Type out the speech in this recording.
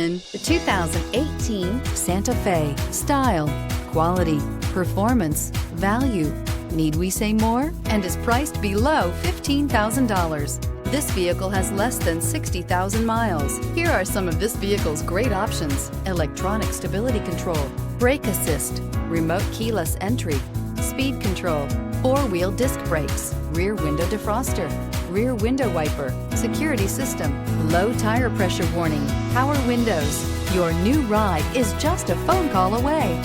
The 2018 Santa Fe. Style, quality, performance, value. Need we say more? And is priced below $15,000. This vehicle has less than 60,000 miles. Here are some of this vehicle's great options: electronic stability control, brake assist, remote keyless entry, speed control, four-wheel disc brakes, rear window defroster, rear window wiper, security system, low tire pressure warning, power windows. Your new ride is just a phone call away.